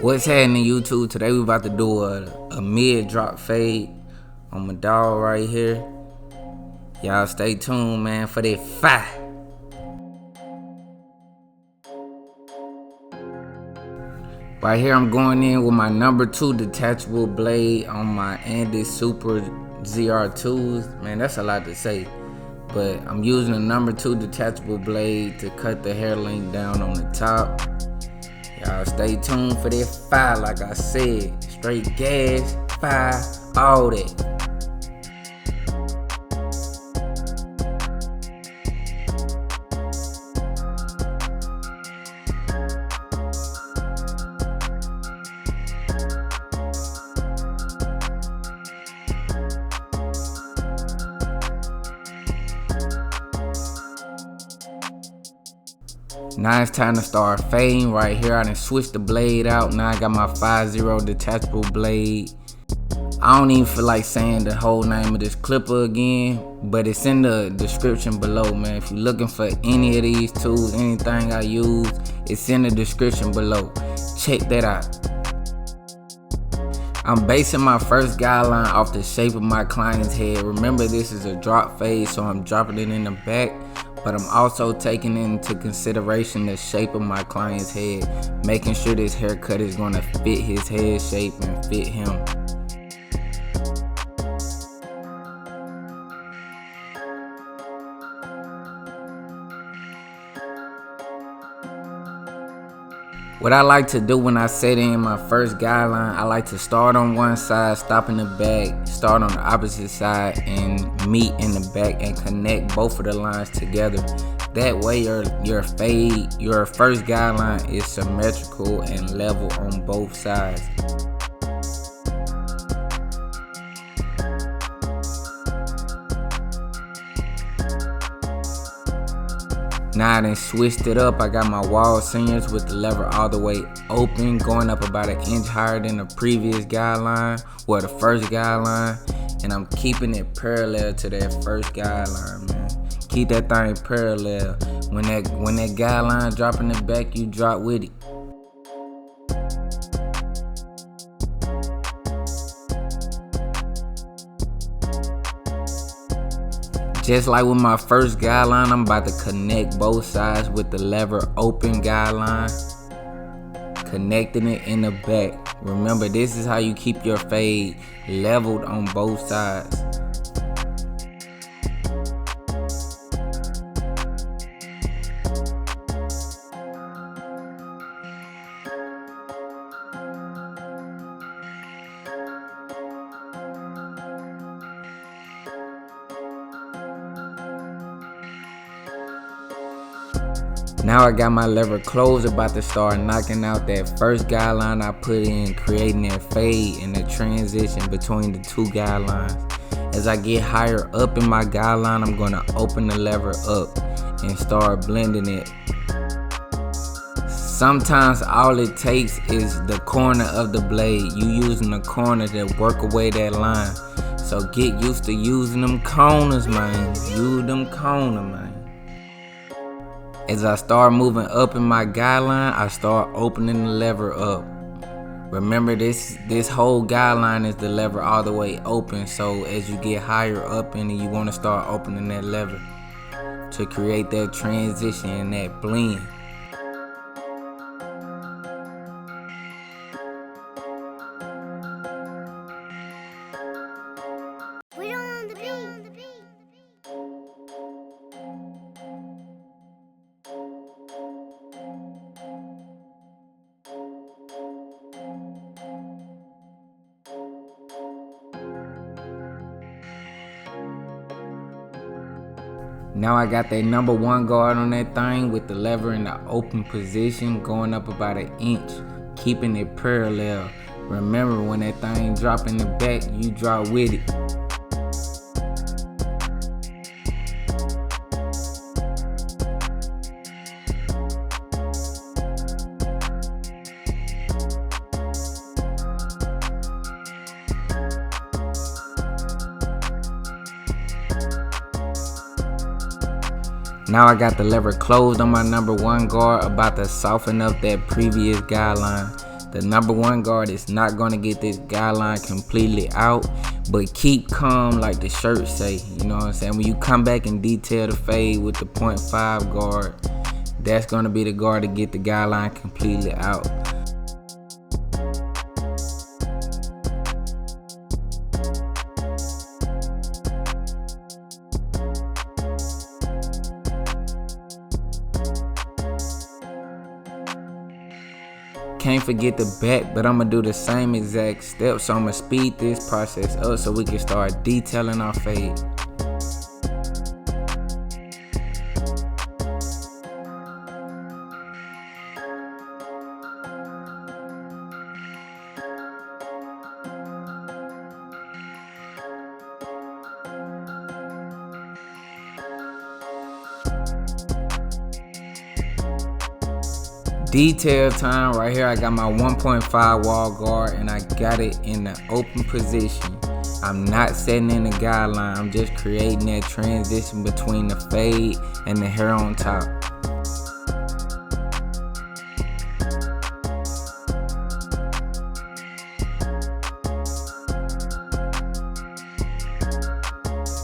What's happening, YouTube? Today we about to do a mid drop fade on my dog right here. Y'all stay tuned, man, for that fire. Right here I'm going in with my number 2 detachable blade on my Andy Super ZR2s. Man, that's a lot to say, but I'm using a number 2 detachable blade to cut the hair length down on the top. Y'all stay tuned for that fire, like I said. Straight gas, fire, all that. Now it's time to start fading. Right here I done switched the blade out. Now I got my 5.0 detachable blade. I don't even feel like saying the whole name of this clipper again, but it's in the description below, man. If you're looking for any of these tools, anything I use, it's in the description below. Check that out. I'm basing my first guideline off the shape of my client's head. Remember, this is a drop fade, so I'm dropping it in the back, but I'm also taking into consideration the shape of my client's head, making sure this haircut is gonna fit his head shape and fit him. What I like to do when I set in my first guideline, I like to start on one side, stop in the back, start on the opposite side, and meet in the back and connect both of the lines together. That way your fade, your first guideline is symmetrical and level on both sides. Now I done switched it up. I got my wall seniors with the lever all the way open, going up about 1 inch higher than the previous guideline, or the first guideline, and I'm keeping it parallel to that first guideline, man. Keep that thing parallel. When that guideline drop in the back, you drop with it. Just like with my first guideline, I'm about to connect both sides with the lever open guideline, connecting it in the back. Remember, this is how you keep your fade leveled on both sides. Now I got my lever closed, about to start knocking out that first guideline I put in, creating that fade and the transition between the two guidelines. As I get higher up in my guideline, I'm gonna open the lever up and start blending it. Sometimes all it takes is the corner of the blade. You using the corner to work away that line. So get used to using them corners, man. Use them corners, man. As I start moving up in my guideline, I start opening the lever up. Remember, this whole guideline is the lever all the way open, so as you get higher up in it, you want to start opening that lever to create that transition and that blend. Now I got that number 1 guard on that thing with the lever in the open position, going up about 1 inch, keeping it parallel. Remember, when that thing drop in the back, you drop with it. Now I got the lever closed on my number 1 guard, about to soften up that previous guideline. The number one guard is not gonna get this guideline completely out, but keep calm like the shirt say. You know what I'm saying? When you come back and detail the fade with the 0.5 guard, that's gonna be the guard to get the guideline completely out. Can't forget the back, but I'm gonna do the same exact steps. So I'm gonna speed this process up so we can start detailing our fade. Detail time right here. I got my 1.5 wall guard and I got it in the open position. I'm not setting in the guideline, I'm just creating that transition between the fade and the hair on top.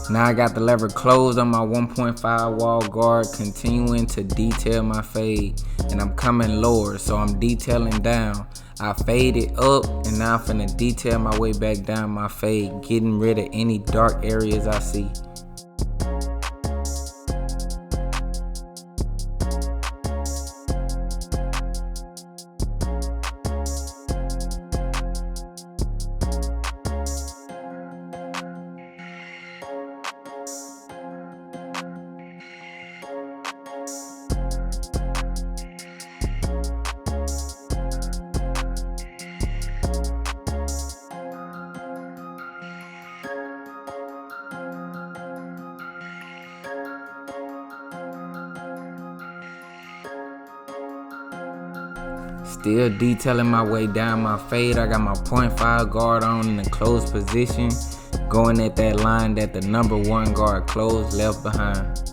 Now I got the lever closed on my 1.5 wall guard, continuing to detail my fade, and I'm coming lower, so I'm detailing down. I fade it up, and now I'm finna detail my way back down my fade, getting rid of any dark areas I see. Still detailing my way down my fade. I got my 0.5 guard on in the closed position, going at that line that the number one guard closed left behind.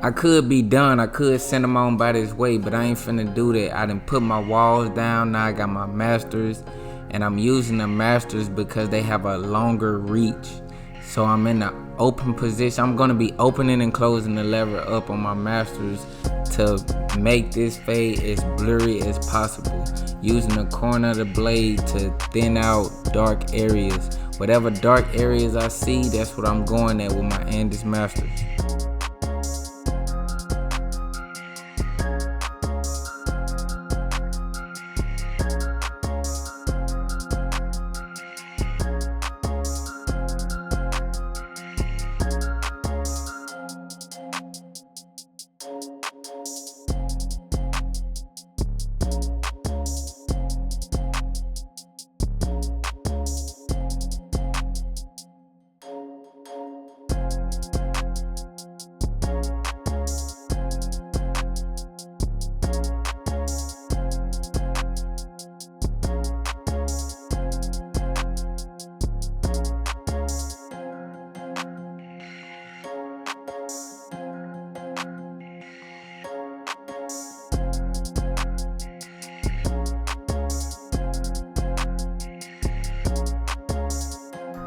I could be done, I could send them on by this way, but I ain't finna do that. I done put my walls down, now I got my masters, and I'm using the masters because they have a longer reach. So I'm in the open position. I'm gonna be opening and closing the lever up on my masters to make this fade as blurry as possible, using the corner of the blade to thin out dark areas. Whatever dark areas I see, that's what I'm going at with my Andes masters.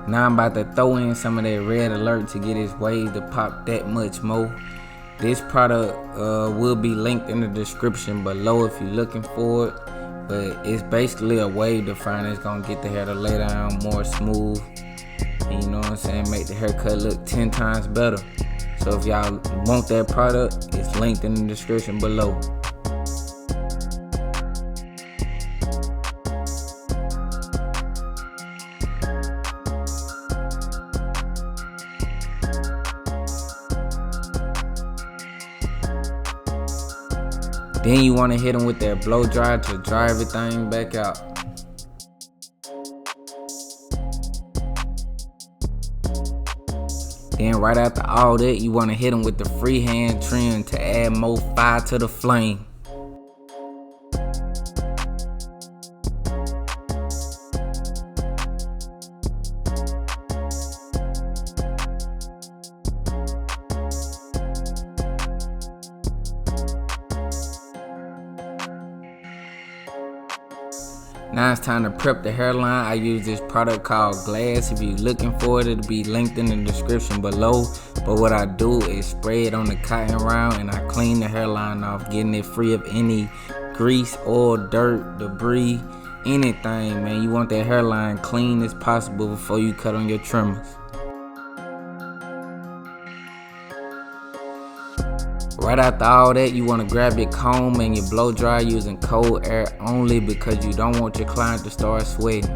Now I'm about to throw in some of that red alert to get his wave to pop that much more. This product will be linked in the description below if you're looking for it. But it's basically a wave definer. It's gonna get the hair to lay down more smooth. And you know what I'm saying? Make the haircut look 10 times better. So if y'all want that product, it's linked in the description below. Then you want to hit them with that blow dryer to dry everything back out. Then right after all that, you want to hit them with the freehand trim to add more fire to the flame. Now it's time to prep the hairline. I use this product called Glass. If you're looking for it, it'll be linked in the description below. But what I do is spray it on the cotton round and I clean the hairline off, getting it free of any grease, oil, dirt, debris, anything, man. You want that hairline clean as possible before you cut on your trimmers. Right after all that, you want to grab your comb and your blow dryer using cold air only, because you don't want your client to start sweating.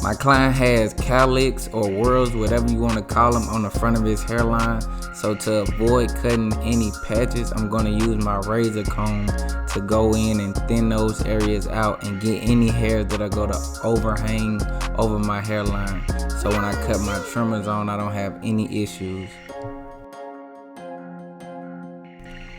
My client has cowlicks or whorls, whatever you want to call them, on the front of his hairline. So to avoid cutting any patches, I'm going to use my razor comb to go in and thin those areas out and get any hairs that are going to overhang over my hairline. So when I cut my trimmers on, I don't have any issues.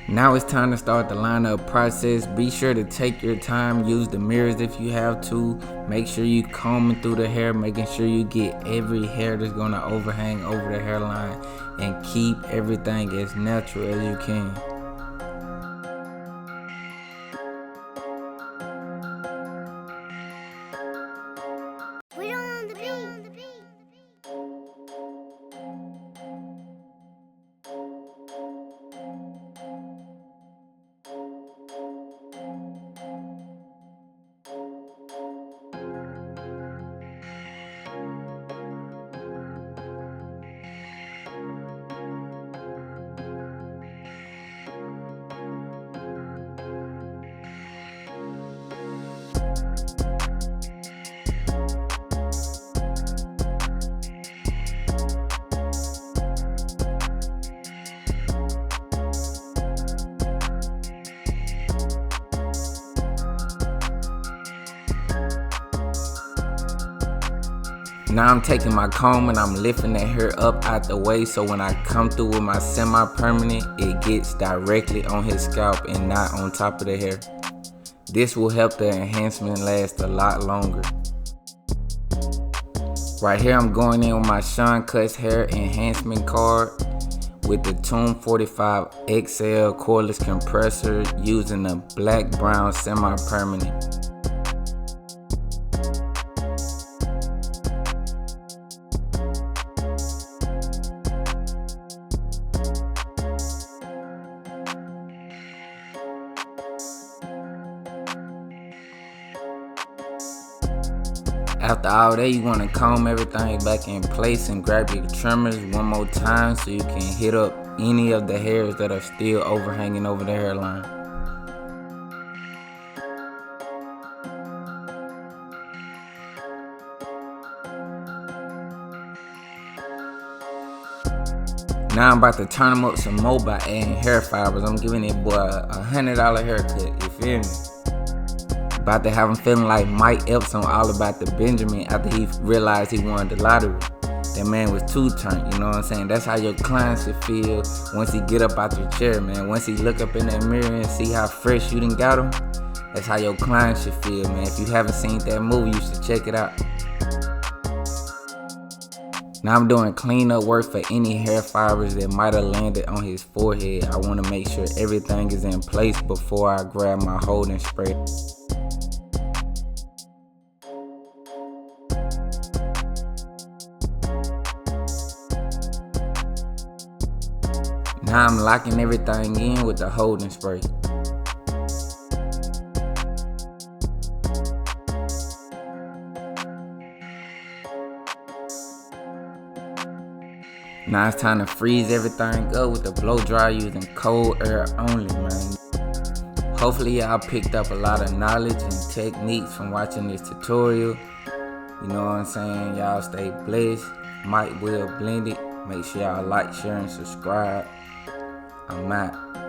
Now it's time to start the lineup process. Be sure to take your time, use the mirrors if you have to. Make sure you combing through the hair, making sure you get every hair that's gonna overhang over the hairline, and keep everything as natural as you can. Now I'm taking my comb and I'm lifting that hair up out the way, so when I come through with my semi-permanent, it gets directly on his scalp and not on top of the hair. This will help the enhancement last a lot longer. Right here I'm going in with my Sean Cuts hair enhancement card with the Tune 45 XL cordless compressor using the black brown semi-permanent. After all that, you want to comb everything back in place and grab your trimmers one more time so you can hit up any of the hairs that are still overhanging over the hairline. Now I'm about to turn them up some more by adding hair fibers. I'm giving it boy a $100 haircut, you feel me? About to have him feeling like Mike Epps on All About the Benjamin after he realized he won the lottery. That man was too turned, you know what I'm saying? That's how your client should feel once he get up out your chair, man. Once he look up in that mirror and see how fresh you done got him, that's how your client should feel, man. If you haven't seen that movie, you should check it out. Now I'm doing cleanup work for any hair fibers that might have landed on his forehead. I want to make sure everything is in place before I grab my holding spray. Now I'm locking everything in with the holding spray. Now it's time to freeze everything up with the blow dryer using cold air only, man. Hopefully y'all picked up a lot of knowledge and techniques from watching this tutorial. You know what I'm saying? Y'all stay blessed. Mike will blend it. Make sure y'all like, share, and subscribe. I'm out.